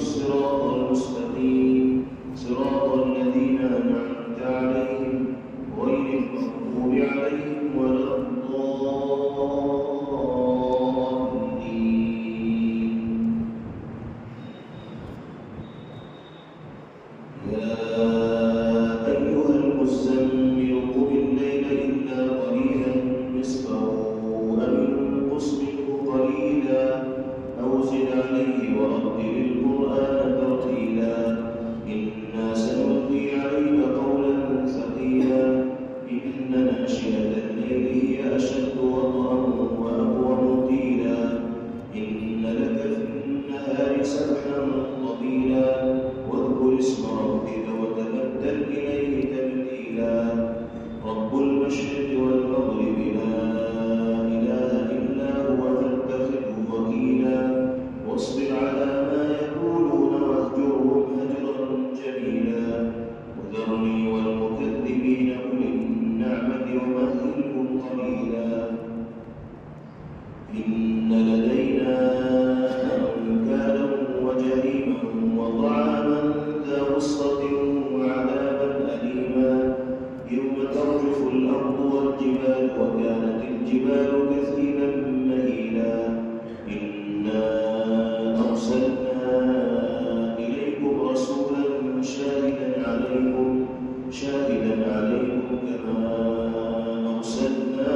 الصراط المستقيم صراط الذين أنعمت عليهم غير المغضوب عليهم ولا الضالين. يا أيها المزمل قم الليل إلا قليلا نصفه أو انقص منه قليلا أو زد عليه ورتل القرآن ترتيلا إنا سنلقي عليك قولا ثقيلا إن ناشئة الليل هي أشد وطئا وأقوم قيلا إن لك في النهار سبحا طويلا واذكر اسم ربك وتبتل إليه تبتيلا رب المشرق والمغرب لا إله إلا هو فاتخذه وكيلا واصبر على ما يقولون واهجرهم هجرا جميلا وذرني والمكذبين أولي النعمة ومهلهم قليلا إن لدينا أنكالا وجحيما وطعاما ذا غصة وعذابا أليما يوم ترجف الأرض والجبال وكانت الجبال كثيبا مهيلا إنا أرسلنا إليكم رسولا شاهدا عليكم كما أرسلنا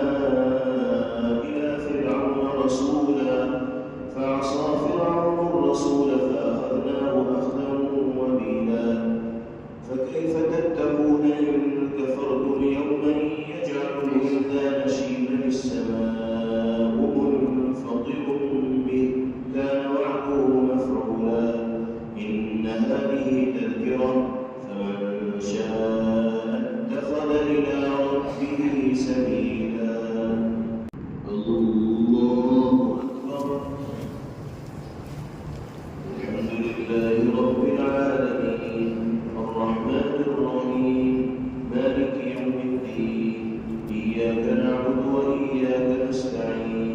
إلى فرعون رسولا فعصى فرعون الرسول فأخذناه أخذا وبيلا فكيف تتقون إن كفرتم يوما يجعل الولدان شيبا السماء منفطر به كان وعده مفعولا إن هذه تذكرة فمن شاء اتخذ إلى ربه سبيلا. الله أكبر. الحمد لله رب العالمين الرحمن الرحيم مالك يوم الدين إياك نعبد وإياك نستعين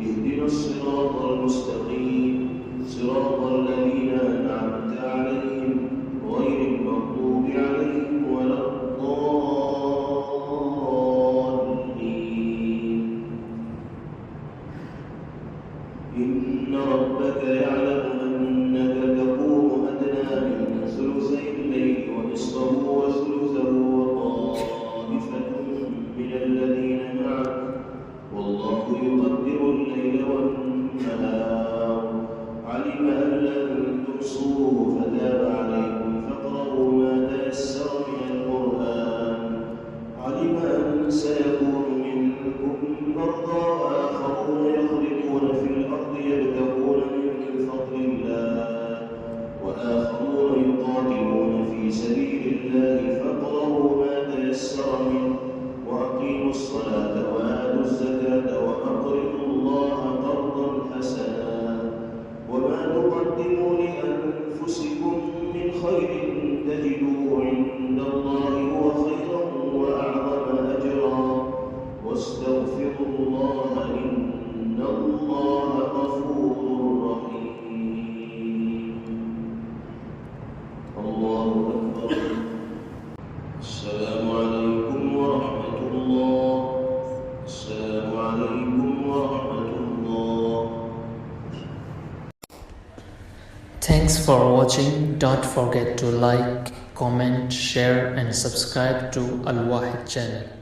اهدنا الصراط المستقيم صراط الذين أنعمت عليهم غير المغضوب عليهم ولا الضالين. إن ربك يعلم أنك تقوم أدنى من ثلثي الليل ونصفه وثلثه وطائفة من الذين معك والله يقدر الليل والنهار علم أن لن تحصوه فتاب عليكم فاقرؤوا ما تيسر من القرآن علم أن سيكون منكم مرضى وآخرون يضربون في الأرض يبتغون من فضل الله وآخرون يقاتلون في سبيل الله فاقرؤوا ما تيسر منه وأقيموا الصلاة وآتوا الزكاة وأقرضوا الله قرضا حسنا وما تقدموا لأنفسكم من خير تجدوه عند الله هو خيرا وأعظم أجرا واستغفروا الله إن الله غفور رحيم. الله أكبر. السلام عليكم ورحمة الله. السلام عليكم ورحمة الله. Thanks for watching. Don't forget to like, comment, share and subscribe to Al Wahid channel.